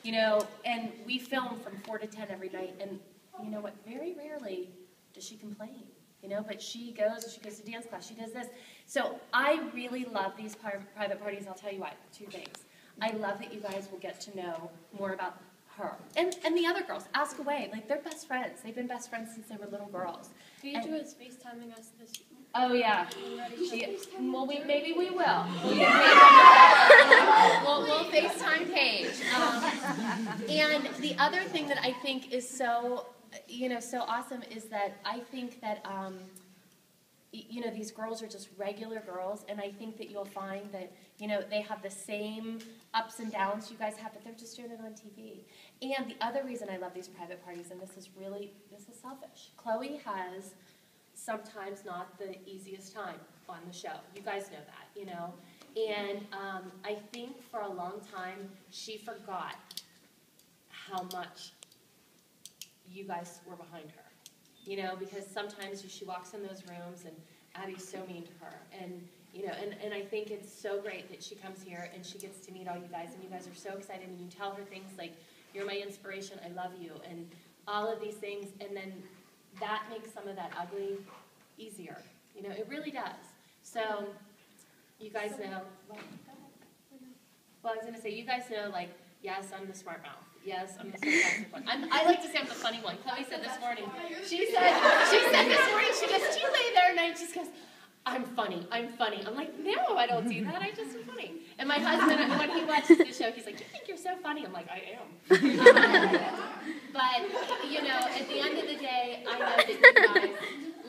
you know, and we film from 4 to 10 every night, and you know what, very rarely does she complain, you know, but she goes to dance class, she does this. So I really love these private parties. I'll tell you why, 2 things. I love that you guys will get to know more about her. And the other girls, ask away. Like, they're best friends. They've been best friends since they were little girls. Deidre is FaceTiming us this week. Oh, yeah. Well, maybe we will. We'll FaceTime Paige. And the other thing that I think is so, you know, so awesome is that I think that, you know, these girls are just regular girls, and I think that you'll find that, you know, they have the same ups and downs you guys have, but they're just doing it on TV. And the other reason I love these private parties, and this is selfish. Chloe has sometimes not the easiest time on the show. You guys know that, you know. And I think for a long time she forgot how much you guys were behind her. You know, because sometimes she walks in those rooms and Abby's so mean to her. And, you know, and I think it's so great that she comes here and she gets to meet all you guys, and you guys are so excited, and you tell her things like, you're my inspiration, I love you, and all of these things, and then that makes some of that ugly easier. You know, it really does. So, you guys know, well, I was going to say, you guys know, like, yes, I'm the smart mouth. Yes, I'm the sarcastic one. I like to say I'm the funny one. Chloe said this morning, she said this morning, she goes, do you lay there at night? She just goes, I'm funny. I'm like, no, I don't do that. I just am funny. And my husband, when he watches the show, he's like, you think you're so funny? I'm like, I am. But, you know, at the end of the day, I know that you guys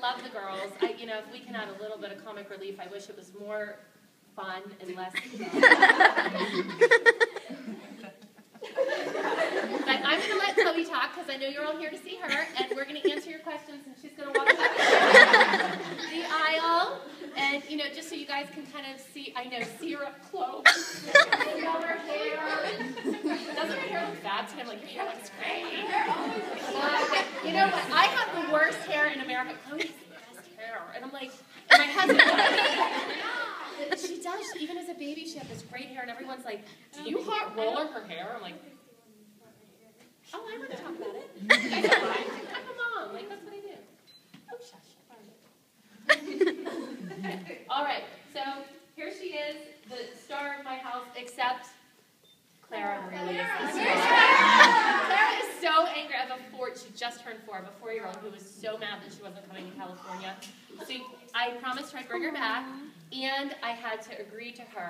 love the girls. You know, if we can add a little bit of comic relief, I wish it was more fun and less But I'm going to let Chloe talk because I know you're all here to see her, and we're going to answer your questions, and she's going to walk up the aisle, and, you know, just so you guys can kind of see, I know, see her up close, see all her hair. Doesn't her hair look bad to him? Like, your hair looks great. You know what? I have the worst hair in America. Chloe has the best hair. And I'm like, and my husband, she does, even as a baby, she had this great hair, and everyone's like, do you hot roller her hair? I'm like, oh, I want to talk about it. I'm a mom. Like, that's what I do. Oh, shush. All right. So here she is, the star of my house, except Clara really is the star. Clara is so angry. I have she just turned 4, I have a 4-year-old who was so mad that she wasn't coming to California. So I promised her I'd bring her back, and I had to agree to tell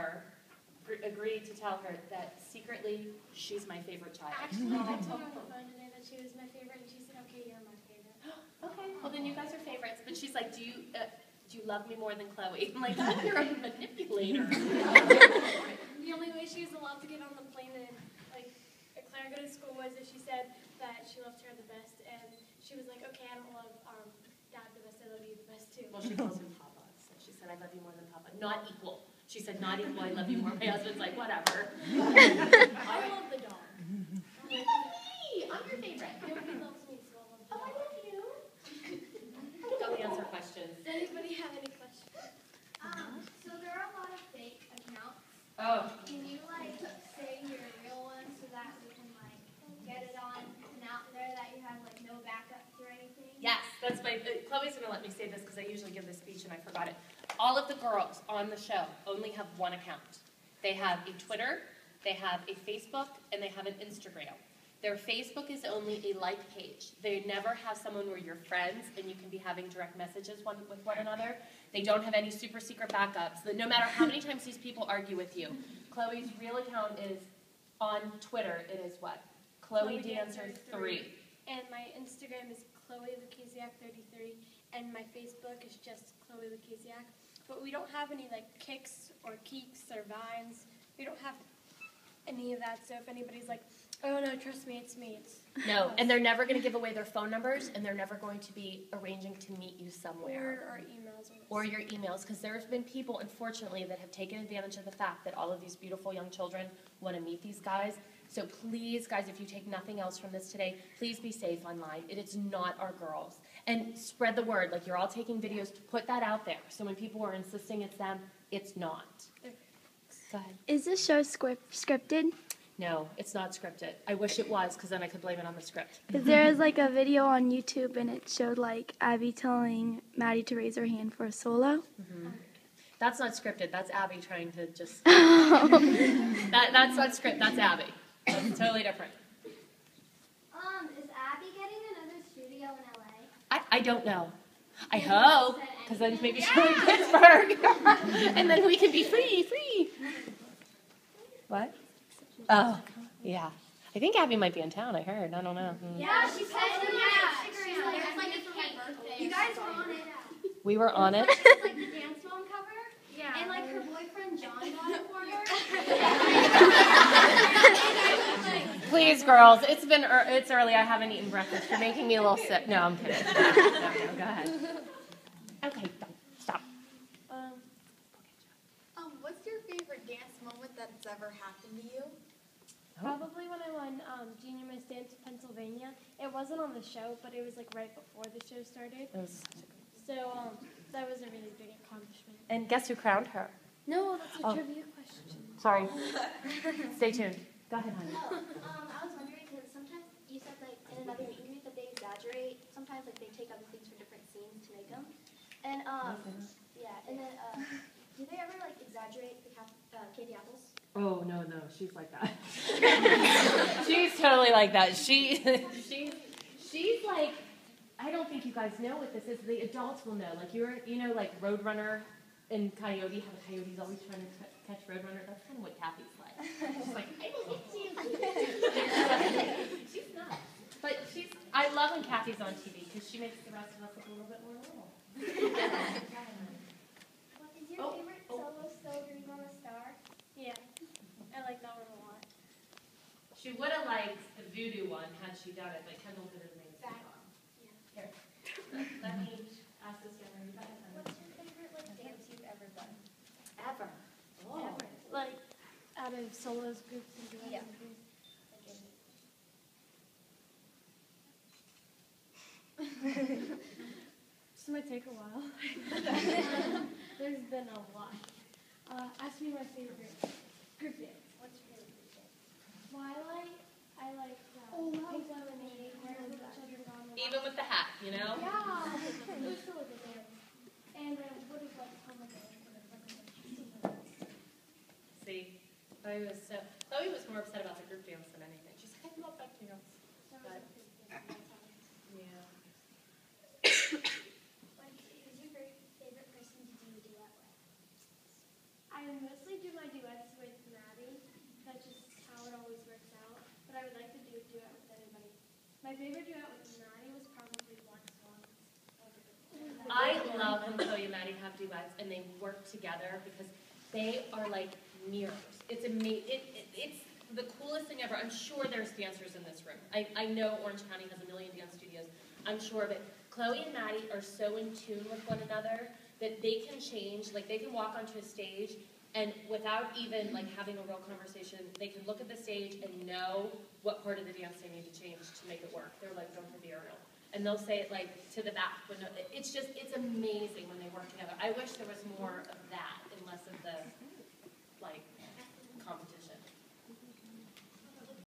her that secretly she's my favorite child. Actually, I told her on the phone today that she was my favorite, and she said, okay, you're my favorite. Okay, well then you guys are favorites. But she's like, do you love me more than Chloe? I'm like, you're a manipulator. The only way she was allowed to get on the plane and, like, Clara go to school was that she said that she loved her the best, and she was like, okay, I don't love Dad the best, I love you the best too. Well, she calls him Papa, so she said, I love you more than Papa. Not equal. She said, not equal, I love you more. My husband's like, whatever. I love the dog. Hey, I'm your favorite. Nobody loves me, so I love the dog. I love you. Don't answer questions. Does anybody have any questions? So there are a lot of fake accounts. Oh. Can you, like, say your real one so that we can, like, get it on and out there that you have, like, no backups or anything? Yes, that's my, Chloe's going to let me say this because I usually give this speech and I forgot it. All of the girls on the show only have one account. They have a Twitter, they have a Facebook, and they have an Instagram. Their Facebook is only a like page. They never have someone where you're friends and you can be having direct messages with one another. They don't have any super secret backups. No matter how many times these people argue with you. Chloe's real account is on Twitter. It is what? Chloe Dancer 3. And my Instagram is Chloe Lukasiak 33, and my Facebook is just Chloe Lukasiak. But we don't have any, like, kicks or keeks or vines. We don't have any of that. So if anybody's like, oh no, trust me, it's me. No, and they're never going to give away their phone numbers, and they're never going to be arranging to meet you somewhere. Or our emails. Or your emails, because there have been people, unfortunately, that have taken advantage of the fact that all of these beautiful young children want to meet these guys. So please, guys, if you take nothing else from this today, please be safe online. It is not our girls. And spread the word. Like, you're all taking videos to put that out there. So when people are insisting it's them, it's not. Go ahead. Is this show scripted? No, it's not scripted. I wish it was, because then I could blame it on the script. There is like a video on YouTube, and it showed like Abby telling Maddie to raise her hand for a solo. Mm-hmm. That's not scripted. That's Abby trying to just... that's not script. That's Abby. That's totally different. Is Abby getting another studio in LA? I don't know. I hope, because then maybe she'll in Pittsburgh. And then we can be free. What? Oh, yeah. I think Abby might be in town, I heard. I don't know. Yeah, she said She's like, it's like it's for my birthday. You guys were on it. We were on it. It's like the Dance Mom cover. Yeah. And like her boyfriend John got it for her. Please, girls, it's early. I haven't eaten breakfast. You're making me a little sick. No, I'm kidding. No, go ahead. Okay, stop. What's your favorite dance moment that's ever happened to you? Probably when I won Junior Miss Dance Pennsylvania. It wasn't on the show, but it was like right before the show started. So that was a really big accomplishment. And guess who crowned her? No, that's a trivia question. Sorry. Stay tuned. Go ahead, honey. I was wondering because sometimes you said like in another meet and greet that they exaggerate. Sometimes like they take other things from different scenes to make them. And yeah, and then do they ever like exaggerate the candy apples? Oh, no, she's like that. She's totally like that. She's like, I don't think you guys know what this is. The adults will know. Like, like Roadrunner and Coyote, how the Coyote's always trying to catch Roadrunner. That's kind of what Kathy's like. She's like, I will hit you. She's not. But I love when Kathy's on TV because she makes the rest of us look a little bit more normal. What is your favorite solo still Dream on a Star? Yeah, I like that one a lot. She would have liked the voodoo one had she done it, but Kendall did it amazing. Here. Let me ask this young lady. What's your favorite like dance you've ever done? Ever. Oh. Ever. Like out of solos, groups, and duets. Yeah. And groups. This might take a while. There's been a lot. Ask me my favorite group dance. What's your favorite group dance? Twilight. I like Pink Lemonade. Where the Children Gone. Even with the hat, you know? Yeah. It was still a good dance. And I would have liked Home Again. See, Chloe was more upset about the group dance than anything. She's like, I love that dance. But, yeah. Who's your favorite person to do a duet with? I mostly do my duets with Maddie. That's just how it always works out. But I would like to do a duet with anybody. My favorite duet with Maddie was probably Black Swan. I love when Chloe and Maddie have duets and they work together because they are like mirrors. It's amazing. It's the coolest thing ever. I'm sure there's dancers in this room. I know Orange County has a million dance studios. I'm sure of it. Chloe and Maddie are so in tune with one another that they can change. Like they can walk onto a stage and without even like having a real conversation, they can look at the stage and know what part of the dance they need to change to make it work. They're like going for the aerial. And they'll say it like to the back. But no, it's amazing when they work together. I wish there was more of that and less of the like